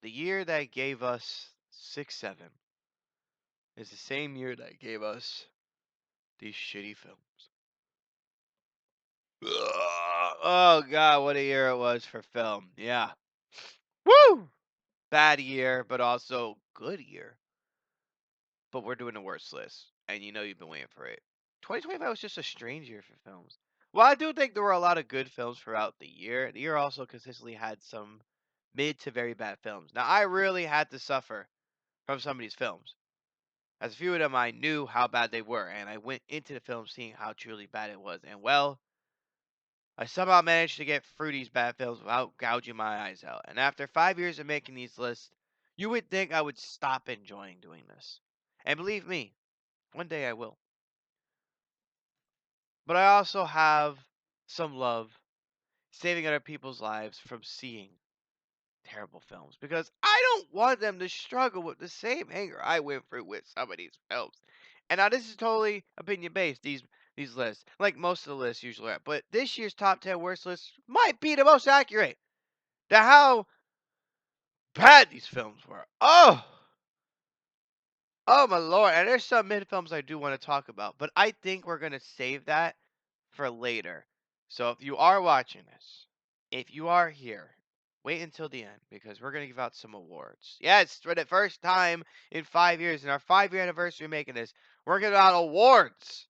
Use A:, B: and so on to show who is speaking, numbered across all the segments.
A: The year that gave us 6-7 is the same year that gave us these shitty films. Ugh. Oh god, what a year it was for film. Yeah. Woo! Bad year, but also good year. But we're doing the worst list, and you know you've been waiting for it. 2025 was just a strange year for films. Well, I do think there were a lot of good films throughout the year. The year also consistently had some mid to very bad films. Now, I really had to suffer from some of these films, as a few of them I knew how bad they were, and I went into the film seeing how truly bad it was. And well, I somehow managed to get through these bad films without gouging my eyes out. And after 5 years of making these lists, you would think I would stop enjoying doing this. And believe me, one day I will. But I also have some love saving other people's lives from seeing terrible films because I don't want them to struggle with the same anger I went through with some of these films. And now this is totally opinion based. These lists, like most of the lists usually are, but this year's top 10 worst lists might be the most accurate. To how bad these films were. Oh my lord! And there's some mid films I do want to talk about, but I think we're gonna save that for later. So if you are watching this, if you are here, wait until the end because we're gonna give out some awards. Yes, for the first time in 5 years, in our 5 year anniversary of making this, we're giving out awards.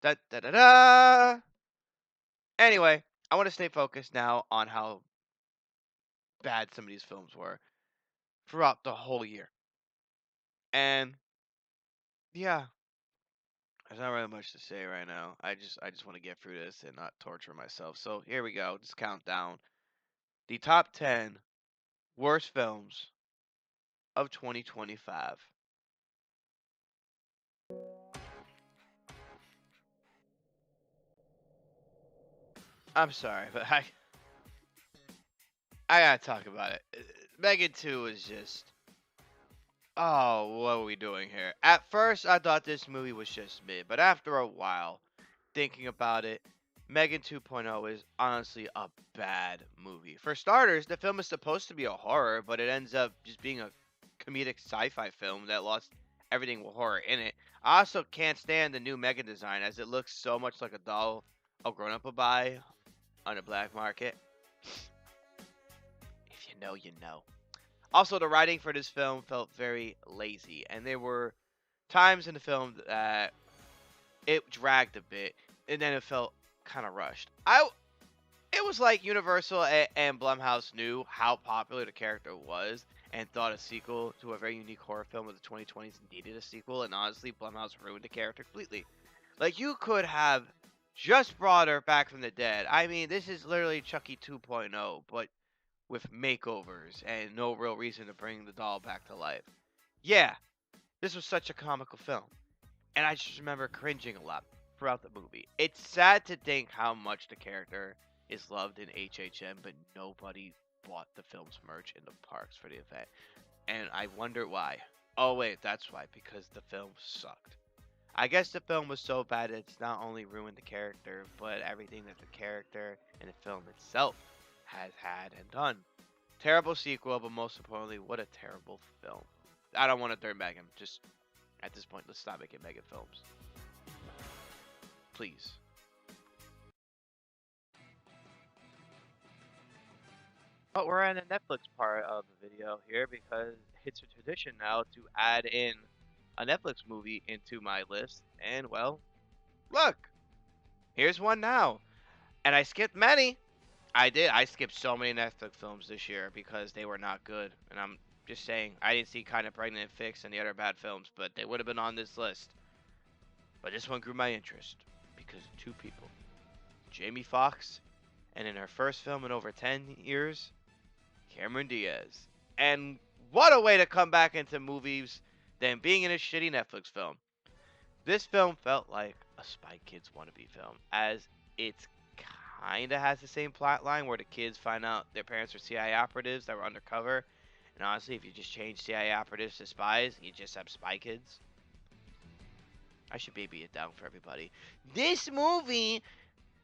A: Da da da da. Anyway, I want to stay focused now on how bad some of these films were throughout the whole year. And yeah, there's not really much to say right now. I just want to get through this and not torture myself. So here we go. Just count down the top 10 worst films of 2025. I'm sorry, but I gotta talk about it. Megan 2 is just, oh, what are we doing here? At first, I thought this movie was just mid, but after a while, thinking about it, Megan 2.0 is honestly a bad movie. For starters, the film is supposed to be a horror, but it ends up just being a comedic sci-fi film that lost everything with horror in it. I also can't stand the new Megan design as it looks so much like a doll a grown up would buy on the black market. If you know, you know. Also, the writing for this film felt very lazy, and there were times in the film that it dragged a bit, and then it felt kind of rushed. It was like Universal and Blumhouse knew how popular the character was and thought a sequel to a very unique horror film of the 2020s needed a sequel, and honestly, Blumhouse ruined the character completely. Like, you could have just brought her back from the dead. I mean, this is literally Chucky 2.0, but with makeovers and no real reason to bring the doll back to life. Yeah, this was such a comical film, and I just remember cringing a lot throughout the movie. It's sad to think how much the character is loved in HHM, but nobody bought the film's merch in the parks for the event. And I wonder why. Oh wait, that's why, because the film sucked. I guess the film was so bad it's not only ruined the character, but everything that the character and the film itself has had and done. Terrible sequel, but most importantly, what a terrible film. I don't want to third Megan. Just at this point, let's stop making Megan films. Please. But we're in the Netflix part of the video here because it's a tradition now to add in a Netflix movie into my list. And well, look, here's one now. And I skipped many. I did. I skipped so many Netflix films this year because they were not good. And I'm just saying, I didn't see Kind of Pregnant and Fix and the other bad films, but they would have been on this list. But this one grew my interest because of two people, Jamie Foxx, and in her first film in over 10 years, Cameron Diaz. And what a way to come back into movies than being in a shitty Netflix film. This film felt like a Spy Kids wannabe film, as it's kinda has the same plot line where the kids find out their parents are CIA operatives that were undercover. And honestly, if you just change CIA operatives to spies, you just have Spy Kids. I should baby it down for everybody. This movie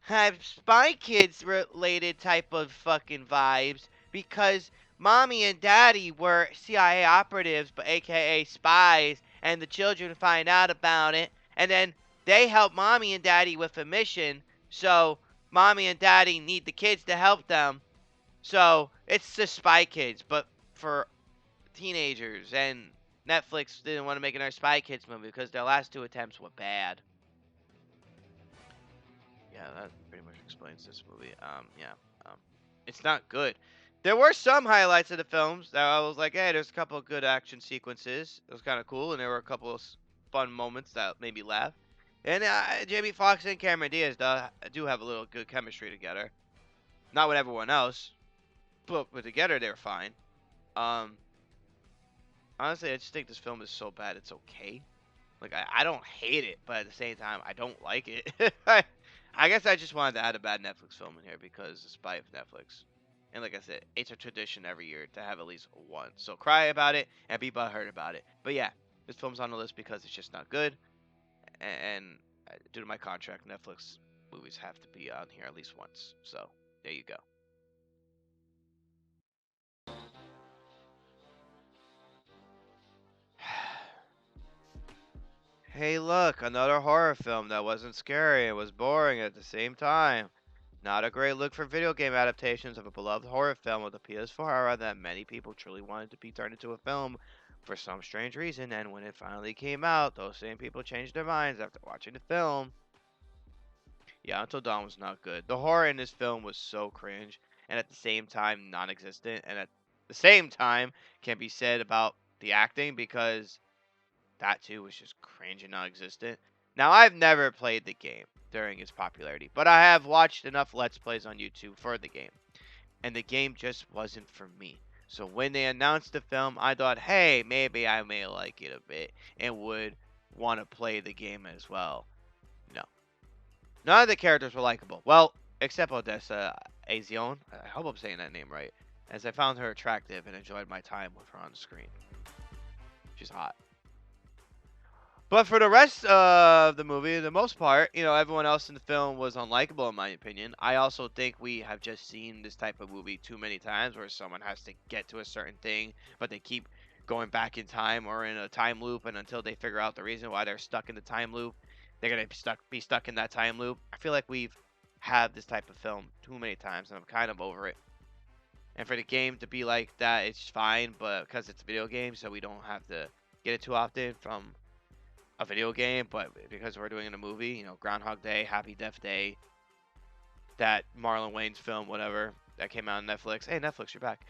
A: have Spy Kids related type of fucking vibes because mommy and daddy were CIA operatives, but AKA spies, and the children find out about it, and then they help mommy and daddy with a mission, so mommy and daddy need the kids to help them. So it's just Spy Kids, but for teenagers. And Netflix didn't want to make another Spy Kids movie because their last two attempts were bad. Yeah, that pretty much explains this movie. Yeah, um, it's not good. There were some highlights of the films that I was like, hey, there's a couple of good action sequences. It was kind of cool, and there were a couple of fun moments that made me laugh. And Jamie Foxx and Cameron Diaz do have a little good chemistry together. Not with everyone else, but together they're fine. Um, Honestly, I just think this film is so bad it's okay. Like I don't hate it, but at the same time I don't like it. I guess I just wanted to add a bad Netflix film in here because it's spite of Netflix. And like I said, it's a tradition every year to have at least one. So cry about it and be butthurt about it. But yeah, this film's on the list because it's just not good. And due to my contract, Netflix movies have to be on here at least once. So there you go. Hey, look, another horror film that wasn't scary and was boring at the same time. Not a great look for video game adaptations of a beloved horror film with a PS4 era that many people truly wanted to be turned into a film for some strange reason, and when it finally came out, those same people changed their minds after watching the film. Yeah, Until Dawn was not good. The horror in this film was so cringe, and at the same time non existent, and at the same time can be said about the acting because that too was just cringe and non-existent. Now I've never played the game during its popularity, but I have watched enough Let's Plays on YouTube for the game, and the game just wasn't for me. So when they announced the film, I thought, hey, maybe I may like it a bit and would want to play the game as well. No, none of the characters were likable. Well, except Odessa Azion. I hope I'm saying that name right, as I found her attractive and enjoyed my time with her on the screen. She's hot. But for the rest of the movie, the most part, everyone else in the film was unlikable in my opinion. I also think we have just seen this type of movie too many times where someone has to get to a certain thing, but they keep going back in time or in a time loop, and until they figure out the reason why they're stuck in the time loop, they're gonna be stuck in that time loop. I feel like we've had this type of film too many times, and I'm kind of over it. And for the game to be like that, it's fine, but because it's a video game, so we don't have to get it too often from a video game, but because we're doing it in a movie, Groundhog Day, Happy Death Day, that Marlon Wayne's film, whatever, that came out on Netflix. Hey, Netflix, you're back.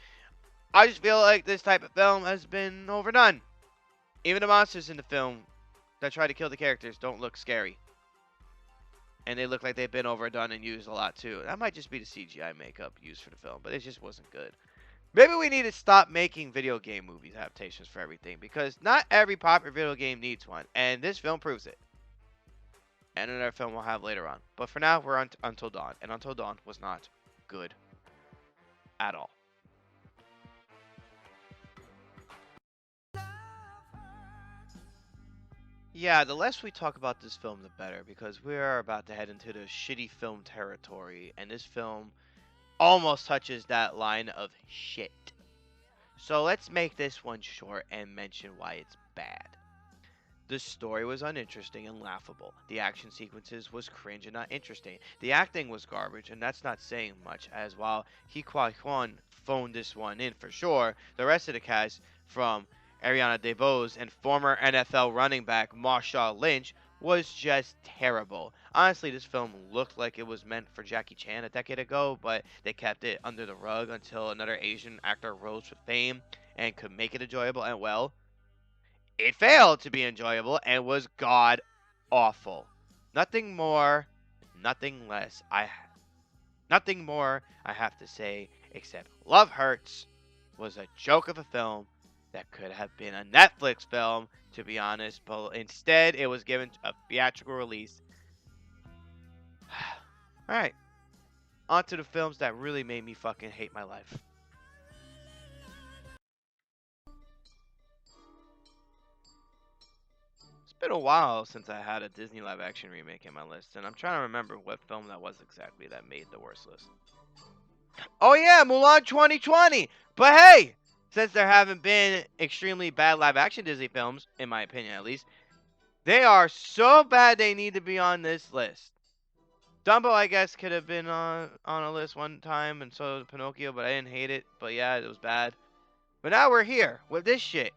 A: I just feel like this type of film has been overdone. Even the monsters in the film that try to kill the characters don't look scary. And they look like they've been overdone and used a lot too. That might just be the CGI makeup used for the film, but it just wasn't good. Maybe we need to stop making video game movies adaptations for everything because not every popular video game needs one, and this film proves it. And another film we'll have later on. But for now, we're on Until Dawn, and Until Dawn was not good at all. Yeah, the less we talk about this film, the better, because we are about to head into the shitty film territory, and this film almost touches that line of shit. So let's make this one short and mention why it's bad. The story was uninteresting and laughable. The action sequences was cringe and not interesting. The acting was garbage, and that's not saying much, as while He Kwa Kwan phoned this one in for sure, the rest of the cast, from Ariana DeBose and former NFL running back Marshawn Lynch, was just terrible. Honestly, this film looked like it was meant for Jackie Chan a decade ago, but they kept it under the rug until another Asian actor rose to fame and could make it enjoyable, and well, it failed to be enjoyable and was god awful. Nothing more, nothing less. Nothing more I have to say except Love Hurts was a joke of a film that could have been a Netflix film, to be honest, but instead it was given a theatrical release. Alright, on to the films that really made me fucking hate my life. It's been a while since I had a Disney live action remake in my list, and I'm trying to remember what film that was exactly that made the worst list. Oh yeah, Mulan 2020. But hey, since there haven't been extremely bad live action Disney films, in my opinion at least, they are so bad they need to be on this list. Dumbo, I guess, could have been on a list one time, and so did Pinocchio, but I didn't hate it. But yeah, it was bad. But now we're here with this shit.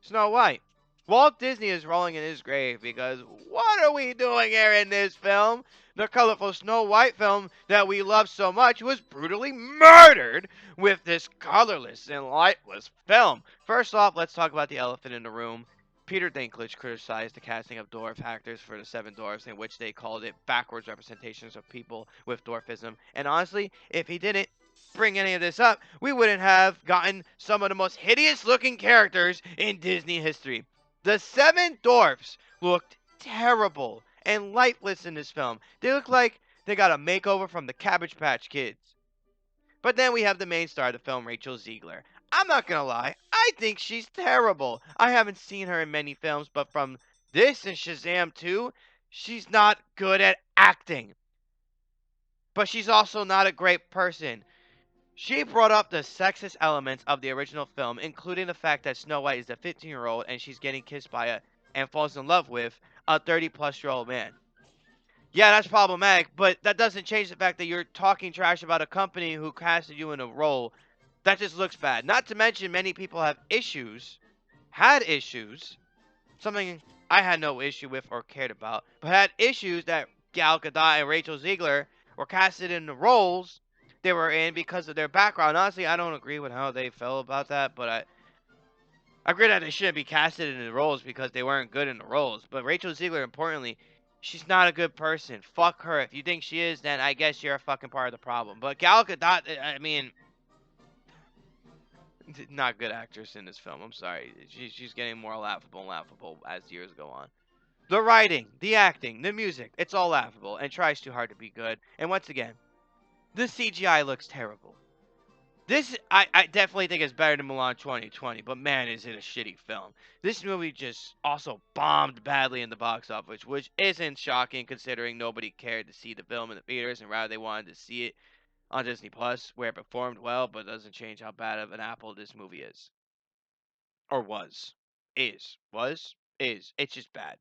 A: Snow White. Walt Disney is rolling in his grave because what are we doing here in this film? The colorful Snow White film that we love so much was brutally murdered with this colorless and lightless film. First off, let's talk about the elephant in the room. Peter Dinklage criticized the casting of dwarf actors for the Seven Dwarfs, in which they called it backwards representations of people with dwarfism. And honestly, if he didn't bring any of this up, we wouldn't have gotten some of the most hideous looking characters in Disney history. The Seven Dwarfs looked terrible and lifeless in this film. They look like they got a makeover from the Cabbage Patch Kids. But then we have the main star of the film, Rachel Ziegler. I'm not gonna lie, I think she's terrible. I haven't seen her in many films, but from this and Shazam 2, she's not good at acting. But she's also not a great person. She brought up the sexist elements of the original film, including the fact that Snow White is a 15-year-old and she's getting kissed by and falls in love with a 30-plus-year-old man. Yeah, that's problematic, but that doesn't change the fact that you're talking trash about a company who casted you in a role. That just looks bad. Not to mention, many people have issues, had issues, something I had no issue with or cared about, but had issues that Gal Gadot and Rachel Ziegler were casted in the roles they were in because of their background. Honestly, I don't agree with how they felt about that, but I agree that they shouldn't be casted in the roles because they weren't good in the roles. But Rachel Ziegler, importantly, she's not a good person. Fuck her. If you think she is, then I guess you're a fucking part of the problem. But Gal Gadot, I mean, not a good actress in this film. I'm sorry. She's getting more laughable and laughable as years go on. The writing, the acting, the music, it's all laughable and tries too hard to be good. And once again, the CGI looks terrible. This, I definitely think is better than Mulan 2020, but man, is it a shitty film. This movie just also bombed badly in the box office, which isn't shocking considering nobody cared to see the film in the theaters and rather they wanted to see it on Disney Plus, where it performed well, but doesn't change how bad of an apple this movie is. Or was. Is. Was? Is. It's just bad.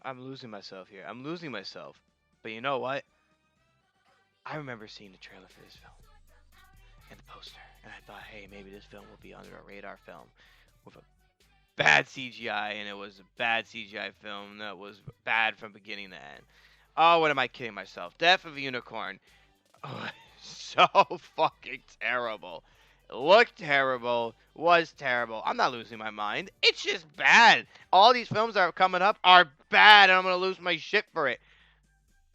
A: I'm losing myself here. I'm losing myself. But you know what? I remember seeing the trailer for this film and the poster, and I thought, hey, maybe this film will be under a radar film with a bad CGI, and it was a bad CGI film that was bad from beginning to end. Oh, what am I kidding myself? Death of a Unicorn. Oh, so fucking terrible. Looked terrible. Was terrible. I'm not losing my mind. It's just bad. All these films that are coming up are bad, and I'm gonna lose my shit for it.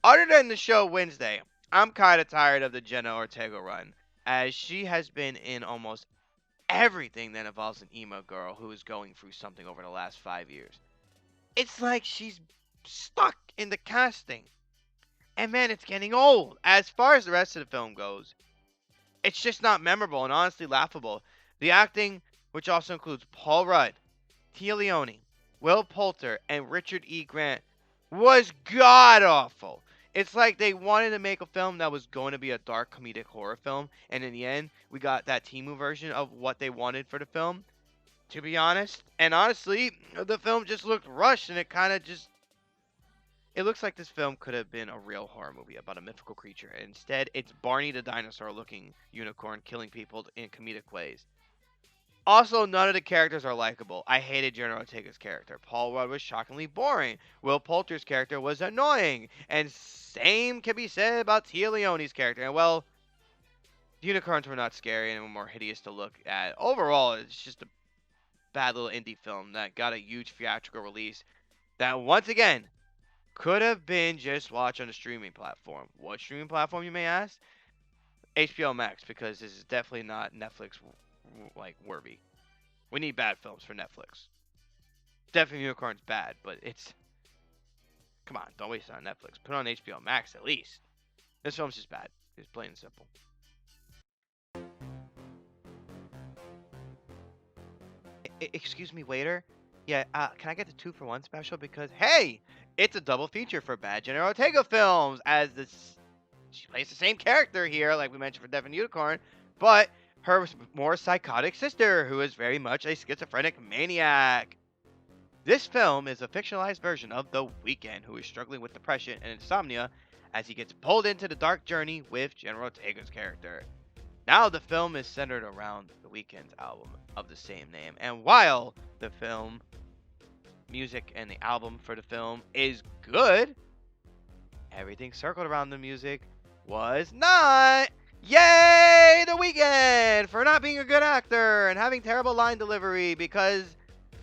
A: Other than the show Wednesday, I'm kind of tired of the Jenna Ortega run, as she has been in almost everything that involves an emo girl who is going through something over the last 5 years. It's like she's stuck in the casting. And man, it's getting old. As far as the rest of the film goes, it's just not memorable and honestly laughable. The acting, which also includes Paul Rudd, Tia Leone, Will Poulter, and Richard E. Grant, was god awful. It's like they wanted to make a film that was going to be a dark comedic horror film, and in the end, we got that Timu version of what they wanted for the film. To be honest, and honestly, the film just looked rushed, and it kind of just it looks like this film could have been a real horror movie about a mythical creature. Instead, it's Barney the dinosaur looking unicorn killing people in comedic ways. Also, none of the characters are likable. I hated Jenna Ortega's character. Paul Rudd was shockingly boring. Will Poulter's character was annoying. And same can be said about Tia Leone's character. And well, the unicorns were not scary and were more hideous to look at. Overall, it's just a bad little indie film that got a huge theatrical release that once again could have been just watched on a streaming platform. What streaming platform, you may ask? HBO Max, because this is definitely not Netflix like worthy. We need bad films for Netflix. Definitely Unicorn's bad, but it's come on, don't waste it on Netflix. Put it on HBO Max at least. This film's just bad. It's plain and simple. Excuse me, waiter. Yeah, can I get the 2-for-1 special? Because hey, It's a double feature for Bad Jenna Ortega films, as this she plays the same character here, like we mentioned for Devin Unicorn, but her more psychotic sister, who is very much a schizophrenic maniac. This film is a fictionalized version of The Weeknd, who is struggling with depression and insomnia as he gets pulled into the dark journey with Jenna Ortega's character. Now the film is centered around The Weeknd's album of the same name, and while the film music and the album for the film is good, everything circled around the music was not. Yay, The Weeknd for not being a good actor and having terrible line delivery, because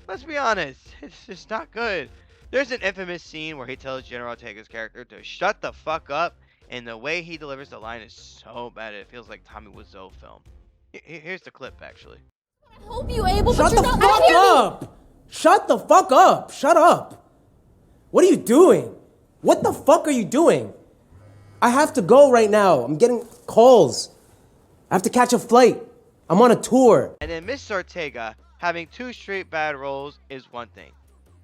A: let's be honest, it's just not good. There's an infamous scene where he tells General Ortega's character to shut the fuck up, and the way he delivers the line is so bad it feels like Tommy Wiseau film. Here's the clip, actually.
B: I hope you able,
C: Shut
B: but
C: the
B: you're not.
C: fuck up! Shut the fuck up! Shut up! What are you doing? What the fuck are you doing? I have to go right now. I'm getting calls. I have to catch a flight. I'm on a tour.
A: And then Miss Ortega having two straight bad roles is one thing,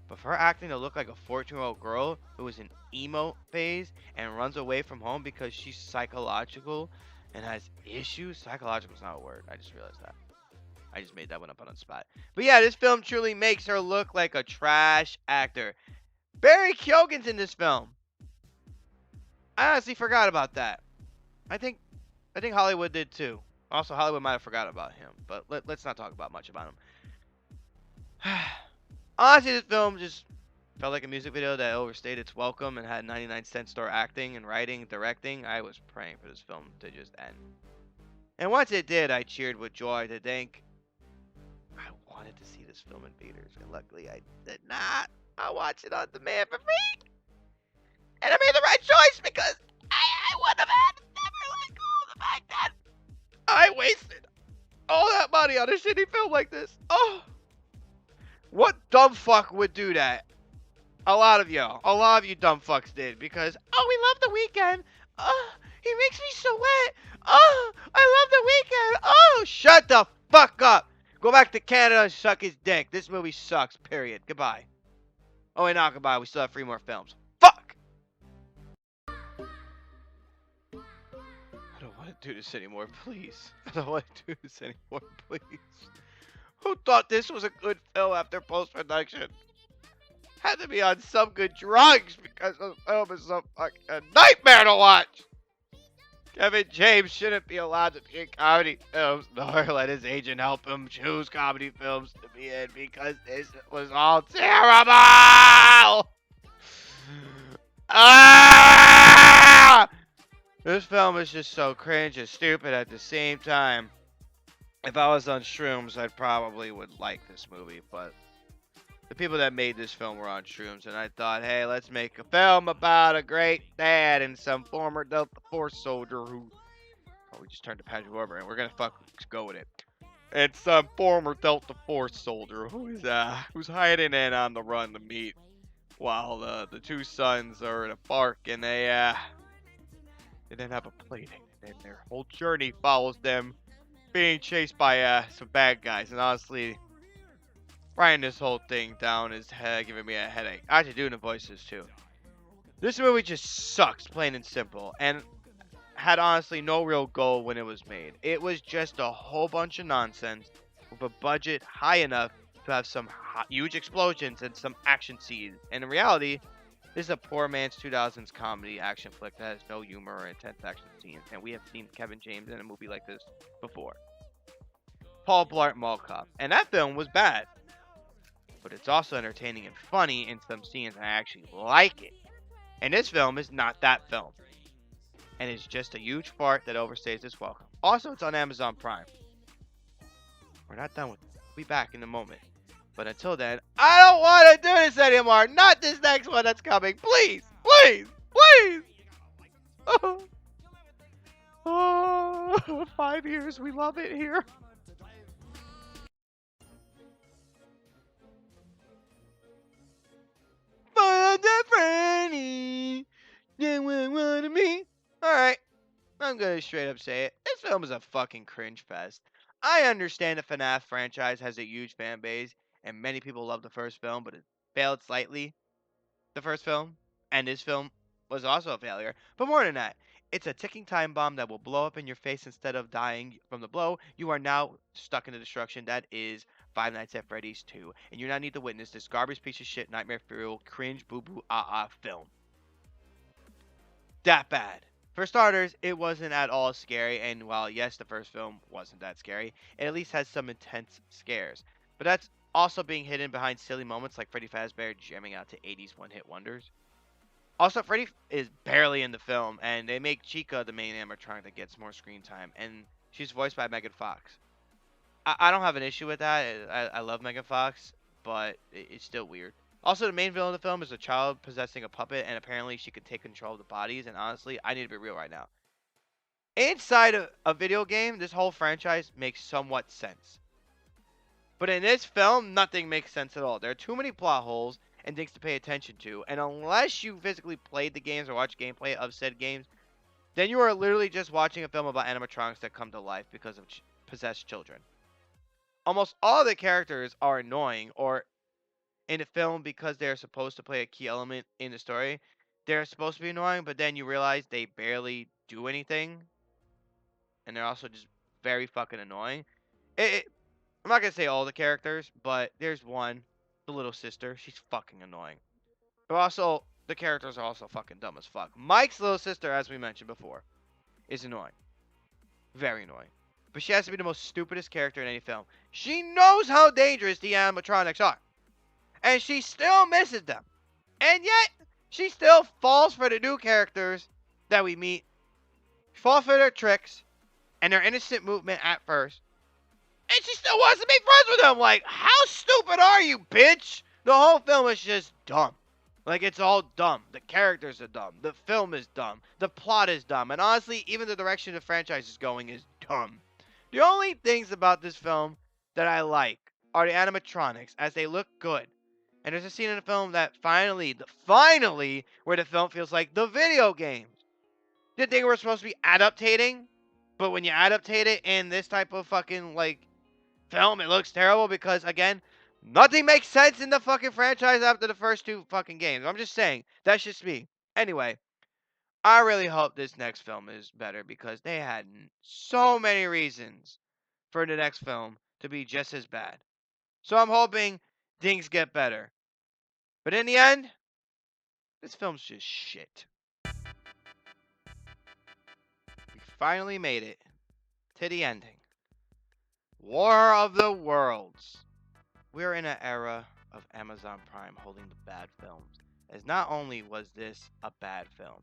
A: but for her acting to look like a 14-year-old girl who is in emo phase and runs away from home because she's psychological and has issues. Psychological is not a word. I just realized that. I just made that one up on the spot. But yeah, this film truly makes her look like a trash actor. Barry Keoghan's in this film. I honestly forgot about that. I think Hollywood did too. Also, Hollywood might have forgot about him, but let's not talk about much about him. Honestly, this film just felt like a music video that overstayed its welcome and had 99-cent store acting and writing and directing. I was praying for this film to just end. And once it did, I cheered with joy to think I wanted to see this film in theaters, and luckily I did not. I watched it on demand for free, and I made the right choice because I would have had to never let go of the fact that I wasted all that money on a shitty film like this. Oh, what dumb fuck would do that? A lot of you dumb fucks did, because we love The Weeknd. He makes me so wet. I love The Weeknd. Shut the fuck up. Go back to Canada and suck his dick. This movie sucks. Period. Goodbye. Oh wait, not goodbye. We still have 3 more films. Fuck. I don't want to do this anymore, please. I don't want to do this anymore, please. Who thought this was a good film after post-production? Had to be on some good drugs because this film is so fucking a nightmare to watch. Kevin James shouldn't be allowed to be in comedy films, nor let his agent help him choose comedy films to be in, because this was all terrible. Ah! This film is just so cringe and stupid at the same time. If I was on shrooms, I probably would like this movie, but the people that made this film were on shrooms, and I thought, hey, let's make a film about a great dad and some former Delta Force soldier who... Oh, we just turned to Patrick Warburton, and we're gonna go with it. And some former Delta Force soldier who's hiding in on the run to meet, while the two sons are in a park, and they didn't have a plate, and their whole journey follows them being chased by some bad guys. And honestly, writing this whole thing down is giving me a headache. I have to do the voices too. This movie just sucks, plain and simple, and had honestly no real goal when it was made. It was just a whole bunch of nonsense with a budget high enough to have some huge explosions and some action scenes. And in reality, this is a poor man's 2000s comedy action flick that has no humor or intense action scenes, and we have seen Kevin James in a movie like this before. Paul Blart Mall Cop, and that film was bad, but it's also entertaining and funny in some scenes, and I actually like it. And this film is not that film, and it's just a huge fart that overstays its welcome. Also, it's on Amazon Prime. We're not done with it. We'll be back in a moment. But until then, I don't want to do this anymore. Not this next one that's coming. Please, please, please. Oh, 5 years. We love it here. For the Franny, they want me. Alright, I'm gonna straight up say it. This film is a fucking cringe fest. I understand the FNAF franchise has a huge fan base, and many people love the first film, but it failed slightly. the first film, and this film was also a failure. But more than that, it's a ticking time bomb that will blow up in your face instead of dying from the blow. You are now stuck in the destruction that is Five Nights at Freddy's 2, and you now need to witness this garbage piece of shit, nightmare fuel, cringe, boo boo, film. That bad. For starters, it wasn't at all scary, and while yes, the first film wasn't that scary, it at least has some intense scares. But that's also being hidden behind silly moments like Freddy Fazbear jamming out to 80s one-hit wonders. Also, Freddy is barely in the film, and they make Chica the main animatronic that gets more screen time, and she's voiced by Megan Fox. I don't have an issue with that. I love Megan Fox, but it's still weird. Also, the main villain of the film is a child possessing a puppet, and apparently she could take control of the bodies. And honestly, I need to be real right now. Inside of a video game, this whole franchise makes somewhat sense. But in this film, nothing makes sense at all. There are too many plot holes and things to pay attention to. And unless you physically played the games or watched gameplay of said games, then you are literally just watching a film about animatronics that come to life because of possessed children. Almost all the characters are annoying, or in the film because they're supposed to play a key element in the story. They're supposed to be annoying, but then you realize they barely do anything, and they're also just very fucking annoying. I'm not gonna say all the characters, but there's one, the little sister. She's fucking annoying. But also, the characters are also fucking dumb as fuck. Mike's little sister, as we mentioned before, is annoying. Very annoying. But she has to be the most stupidest character in any film. She knows how dangerous the animatronics are. And she still misses them. And yet, she still falls for the new characters that we meet. She falls for their tricks and their innocent movement at first. And she still wants to be friends with them. Like, how stupid are you, bitch? The whole film is just dumb. Like, it's all dumb. The characters are dumb. The film is dumb. The plot is dumb. And honestly, even the direction the franchise is going is dumb. The only things about this film that I like are the animatronics, as they look good. And there's a scene in the film that finally, where the film feels like the video games. Did they were supposed to be adaptating, but when you adaptate it in this type of fucking, like, film, it looks terrible because, again, nothing makes sense in the fucking franchise after the first two fucking games. I'm just saying. That's just me. Anyway, I really hope this next film is better because they had so many reasons for the next film to be just as bad. So I'm hoping things get better. But in the end, this film's just shit. We finally made it to the ending. War of the Worlds. We're in an era of Amazon Prime holding the bad films. As not only was this a bad film,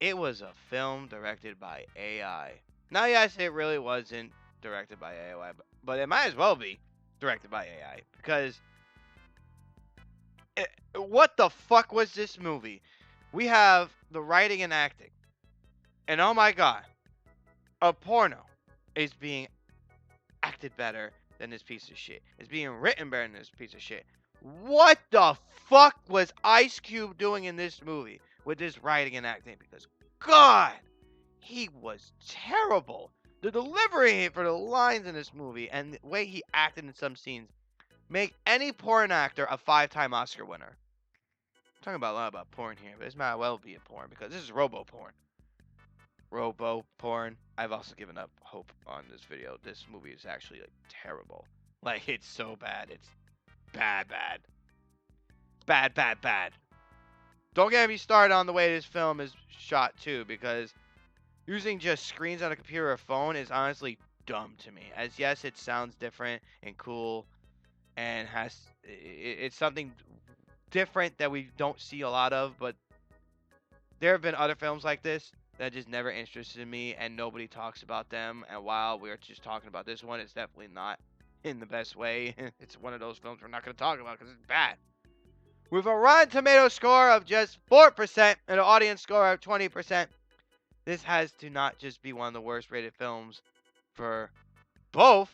A: it was a film directed by AI. Now, yes, it really wasn't directed by AI, but it might as well be directed by AI because what the fuck was this movie? We have the writing and acting, and oh my god, a porno is being acted better than this piece of shit. It's being written better than this piece of shit. What the fuck was Ice Cube doing in this movie with this writing and acting? Because God, he was terrible. The delivery for the lines in this movie and the way he acted in some scenes make any porn actor a 5-time Oscar winner. I'm talking about a lot about porn here, but this might well be a porn because this is robo porn. Robo porn. I've also given up hope on this video. This movie is actually like terrible. Like, it's so bad. It's bad. Bad. Don't get me started on the way this film is shot too, because using just screens on a computer or phone is honestly dumb to me. As yes, it sounds different and cool, and it's something different that we don't see a lot of, but there have been other films like this that just never interested me, and nobody talks about them. And while we're just talking about this one, it's definitely not in the best way. It's one of those films we're not going to talk about because it's bad. With a Rotten Tomato score of just 4% and an audience score of 20%, this has to not just be one of the worst rated films for both,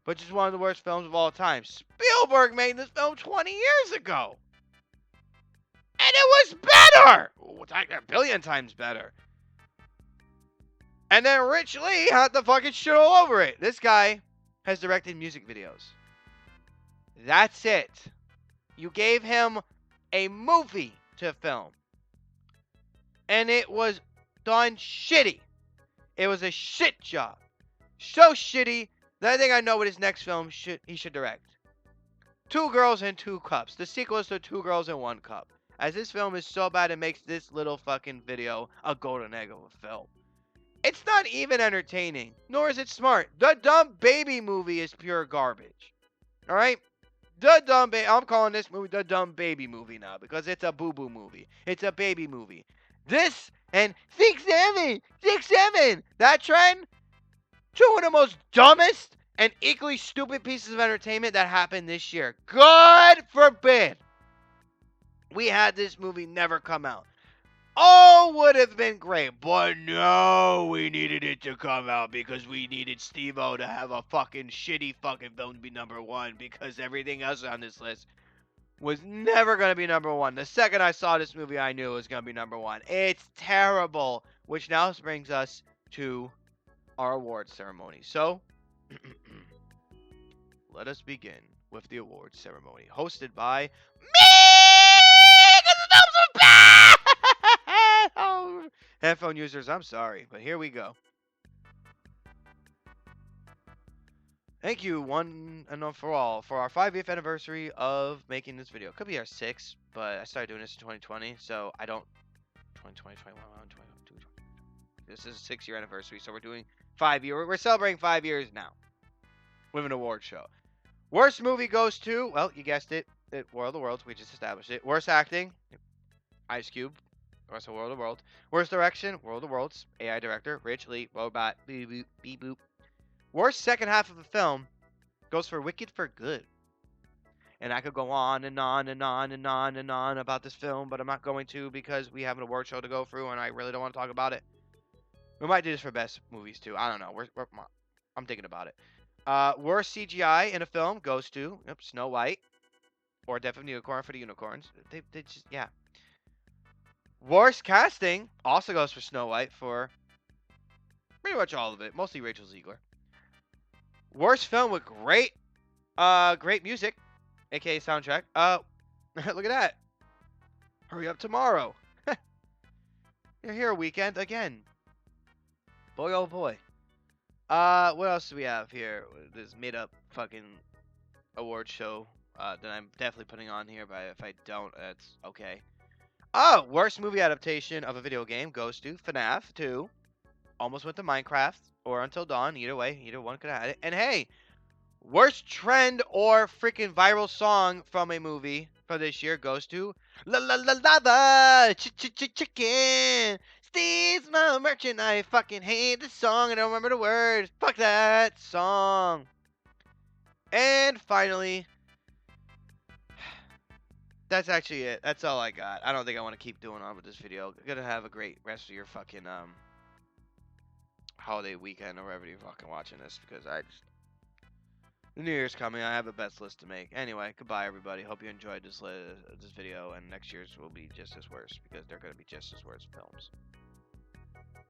A: but just one of the worst films of all time. Spielberg made this film 20 years ago. And it was better! Like a billion times better. And then Rich Lee had the fucking shit all over it. This guy has directed music videos. That's it. You gave him a movie to film. And it was done shitty. It was a shit job. So shitty that I think I know what his next film he should direct. Two Girls and Two Cups. The sequel is to Two Girls and One Cup. As this film is so bad, it makes this little fucking video a golden egg of a film. It's not even entertaining, nor is it smart. The Dumb Baby movie is pure garbage. Alright? I'm calling this movie the Dumb Baby movie now because it's a boo-boo movie. It's a baby movie. This and 6'7", 6'7", that trend, two of the most dumbest and equally stupid pieces of entertainment that happened this year. God forbid we had this movie never come out. Oh, would have been great, but no, we needed it to come out because we needed Steve-O to have a fucking shitty fucking film to be number one because everything else on this list was never going to be number one. The second I saw this movie, I knew it was going to be number one. It's terrible, which now brings us to our awards ceremony. So, let us begin with the awards ceremony, hosted by me! Oh, headphone users, I'm sorry, but here we go. Thank you, one and for all, for our 5th anniversary of making this video. Could be our 6th, but I started doing this in 2020, so I don't... 2020, 21, 22... This is a 6-year anniversary, so we're doing 5 years. We're celebrating 5 years now with an award show. Worst movie goes to, well, you guessed it, World of the Worlds. We just established it. Worst acting, Ice Cube. Worst of World of the World. Worst direction, World of the Worlds. AI director, Rich Lee. Robot, beep boop, beep boop. Worst second half of the film goes for Wicked for Good. And I could go on and on and on and on and on about this film, but I'm not going to because we have an award show to go through and I really don't want to talk about it. We might do this for best movies too. I don't know. I'm thinking about it. Worst CGI in a film goes to Snow White or Death of the Unicorn for the unicorns. They just, yeah. Worst casting also goes for Snow White for pretty much all of it. Mostly Rachel Ziegler. Worst film with great music, aka soundtrack. Look at that. Hurry Up Tomorrow. You're here weekend again. Boy, oh boy. What else do we have here? This made up fucking award show that I'm definitely putting on here, but if I don't, that's okay. Oh, worst movie adaptation of a video game goes to FNAF 2. Almost went to Minecraft or Until Dawn. Either way, either one could have had it. And hey, worst trend or freaking viral song from a movie for this year goes to La La La Lava Chicken. Steve's my merchant. I fucking hate this song. I don't remember the words. Fuck that song. And finally, that's actually it. That's all I got. I don't think I want to keep doing on with this video. You're gonna have a great rest of your fucking holiday weekend or wherever you're fucking watching this because the New Year's coming. I have a best list to make. Anyway, goodbye everybody. Hope you enjoyed this video, and next year's will be just as worse because they're gonna be just as worse films.